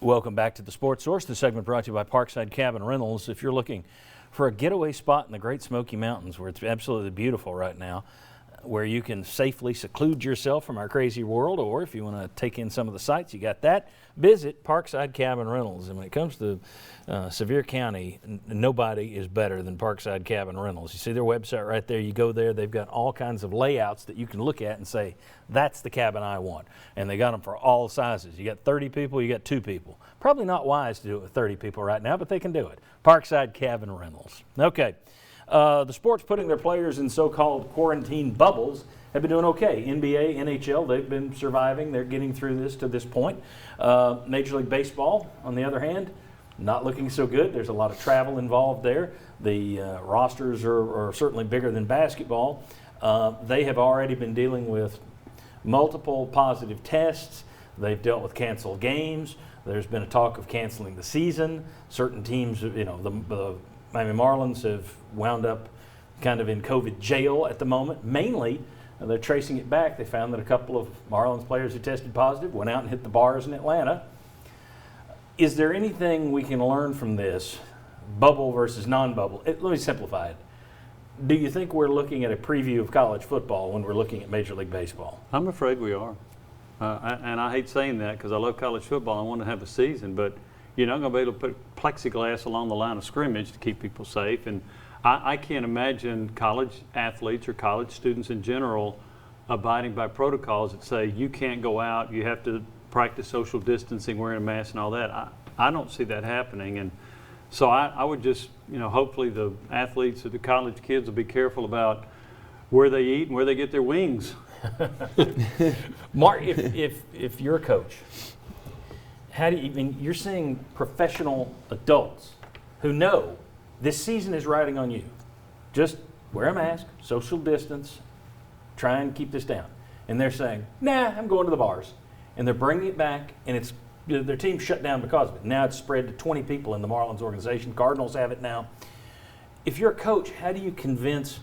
Welcome back to the Sports Source. The segment brought to you by Parkside Cabin Rentals. If you're looking for a getaway spot in the Great Smoky Mountains, where it's absolutely beautiful right now, where you can safely seclude yourself from our crazy world, or if you want to take in some of the sights, you got that. Visit Parkside Cabin Rentals. And when it comes to Sevier County, nobody is better than Parkside Cabin Rentals. You see their website right there. You go there. They've got all kinds of layouts that you can look at and say, that's the cabin I want. And they got them for all sizes. You got 30 people, you got 2 people. Probably not wise to do it with 30 people right now, but they can do it. Parkside Cabin Rentals. Okay. The sports putting their players in so-called quarantine bubbles have been doing okay. NBA, NHL, they've been surviving. They're getting through this to this point. Major League Baseball, on the other hand, not looking so good. There's a lot of travel involved there. The rosters are certainly bigger than basketball. They have already been dealing with multiple positive tests. They've dealt with canceled games. There's been a talk of canceling the season. Certain teams, you know, the Miami Marlins have wound up kind of in COVID jail at the moment. Mainly, they're tracing it back. They found that a couple of Marlins players who tested positive went out and hit the bars in Atlanta. Is there anything we can learn from this, bubble versus non-bubble? Let me simplify it. Do you think we're looking at a preview of college football when we're looking at Major League Baseball? I'm afraid we are. And I hate saying that because I love college football. I want to have a season, but you're not going to be able to put plexiglass along the line of scrimmage to keep people safe. And I can't imagine college athletes or college students in general abiding by protocols that say you can't go out, you have to practice social distancing, wearing a mask and all that. I don't see that happening. And so I would just, hopefully the athletes or the college kids will be careful about where they eat and where they get their wings. Mark, if you're a coach, how do you, you're seeing professional adults who know this season is riding on you. Just wear a mask, social distance, try and keep this down. And they're saying, nah, I'm going to the bars. And they're bringing it back, and it's their team shut down because of it. Now it's spread to 20 people in the Marlins organization. Cardinals have it now. If you're a coach, how do you convince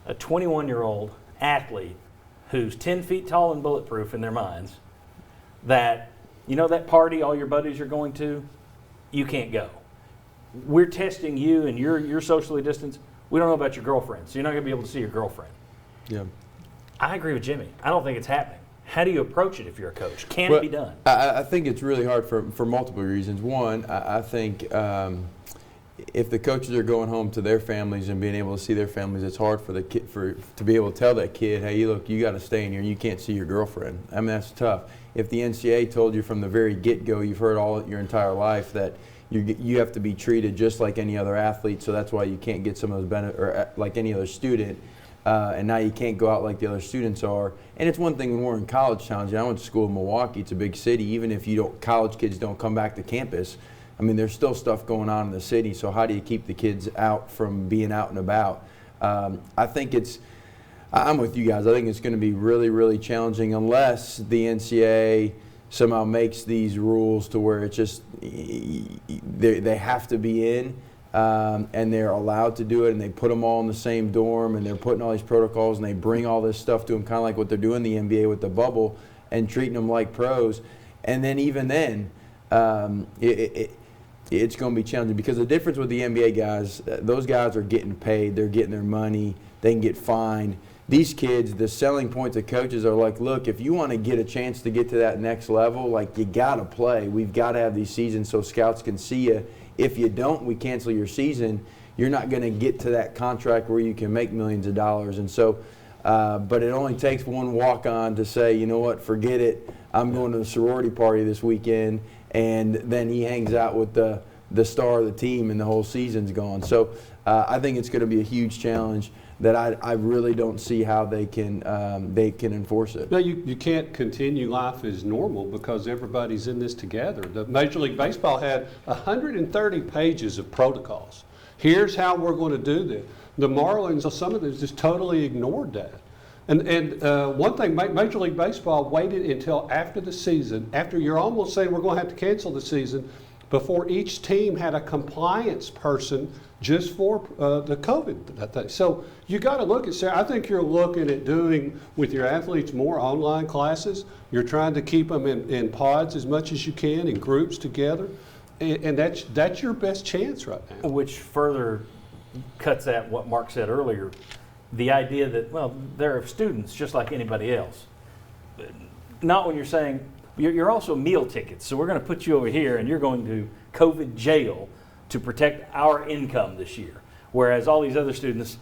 a 21-year-old athlete who's 10 feet tall and bulletproof in their minds that, that party all your buddies are going to, you can't go? We're testing you and you're socially distanced. We don't know about your girlfriend, so you're not going to be able to see your girlfriend. Yeah. I agree with Jimmy. I don't think it's happening. How do you approach it if you're a coach? Can it be done? I think it's really hard for multiple reasons. One, I think if the coaches are going home to their families and being able to see their families, it's hard for the kid to be able to tell that kid, hey, look, you got to stay in here. You can't see your girlfriend. I mean, that's tough. If the NCAA told you from the very get-go, you've heard all your entire life that you have to be treated just like any other athlete, so that's why you can't get some of those benefits, or like any other student, and now you can't go out like the other students are. And it's one thing when we're in college towns. I went to school in Milwaukee. It's a big city. Even if college kids don't come back to campus, I mean, there's still stuff going on in the city. So how do you keep the kids out from being out and about? I think I'm with you guys. I think it's going to be really, really challenging unless the NCAA somehow makes these rules to where it's just they have to be in and they're allowed to do it, and they put them all in the same dorm, and they're putting all these protocols, and they bring all this stuff to them, kind of like what they're doing in the NBA with the bubble and treating them like pros. And then even then, it's going to be challenging because the difference with the NBA guys, those guys are getting paid, they're getting their money, they can get fined. These kids, the selling points of coaches are like, look, if you want to get a chance to get to that next level, like, you got to play. We've got to have these seasons so scouts can see you. If you don't, we cancel your season. You're not going to get to that contract where you can make millions of dollars. And so, but it only takes one walk-on to say, you know what, forget it. I'm going to the sorority party this weekend. And then he hangs out with the star of the team, and the whole season's gone. So I think it's going to be a huge challenge that I really don't see how they can enforce it. No, you can't continue life as normal because everybody's in this together. The Major League Baseball had 130 pages of protocols. Here's how we're going to do this. The Marlins, some of them just totally ignored that. And one thing, Major League Baseball waited until after the season, after you're almost saying we're going to have to cancel the season, before each team had a compliance person just for the COVID thing. So you got to look at, Sarah, I think you're looking at doing with your athletes more online classes. You're trying to keep them in pods as much as you can, in groups together. And that's your best chance right now. Which further cuts at what Mark said earlier, the idea that, well, they're students just like anybody else. Not when you're saying, you're also meal tickets, so we're going to put you over here and you're going to COVID jail to protect our income this year. Whereas all these other students,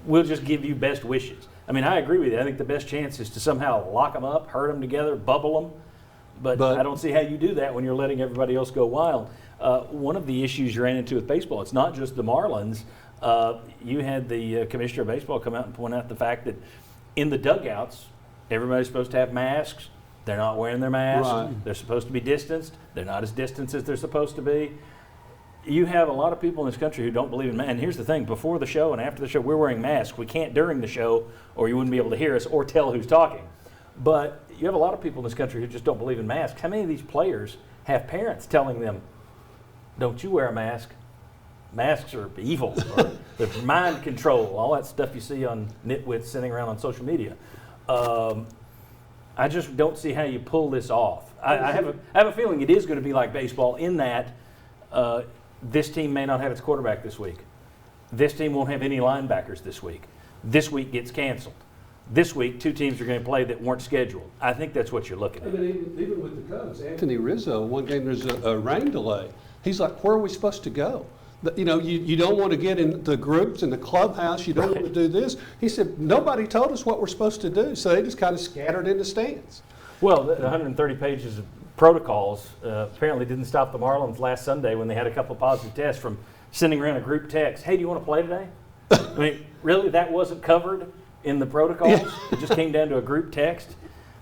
we'll just give you best wishes. I mean, I agree with you. I think the best chance is to somehow lock them up, herd them together, bubble them. But I don't see how you do that when you're letting everybody else go wild. One of the issues you ran into with baseball, it's not just the Marlins. You had the commissioner of baseball come out and point out the fact that in the dugouts, everybody's supposed to have masks. They're not wearing their masks. Right. They're supposed to be distanced. They're not as distanced as they're supposed to be. You have a lot of people in this country who don't believe in masks. And here's the thing, before the show and after the show, we're wearing masks. We can't during the show or you wouldn't be able to hear us or tell who's talking. But you have a lot of people in this country who just don't believe in masks. How many of these players have parents telling them, don't you wear a mask? Masks are evil, or they're mind control, all that stuff you see on nitwits sitting around on social media. I just don't see how you pull this off. I have a feeling it is going to be like baseball in that this team may not have its quarterback this week. This team won't have any linebackers this week. This week gets canceled. This week, 2 teams are going to play that weren't scheduled. I think that's what you're looking I at. mean, even with the Cubs, Anthony Rizzo, one game there's a rain delay. He's like, where are we supposed to go? You know, you don't want to get in the groups in the clubhouse. You don't want to do this. He said, nobody told us what we're supposed to do. So they just kind of scattered in the stands. Well, the 130 pages of protocols apparently didn't stop the Marlins last Sunday when they had a couple of positive tests from sending around a group text. Hey, do you want to play today? I mean, really, that wasn't covered in the protocols? It just came down to a group text?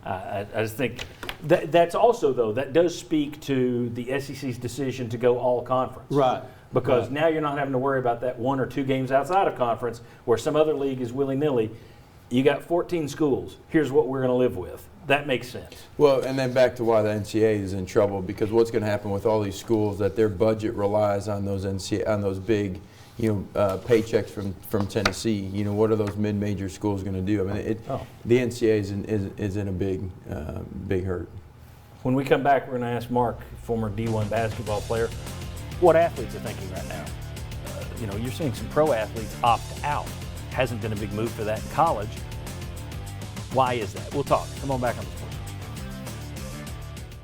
I just think that's also, though, that does speak to the SEC's decision to go all conference. Right. Because right. now you're not having to worry about that 1 or 2 games outside of conference where some other league is willy-nilly. You got 14 schools. Here's what we're going to live with. That makes sense. Well, and then back to why the NCAA is in trouble, because what's going to happen with all these schools that their budget relies on those big, paychecks from Tennessee. You know, what are those mid-major schools going to do? I mean, the NCAA is in a big hurt. When we come back, we're going to ask Mark, former D1 basketball player, what athletes are thinking right now. You're seeing some pro athletes opt out. Hasn't been a big move for that in college. Why is that? We'll talk. Come on back on the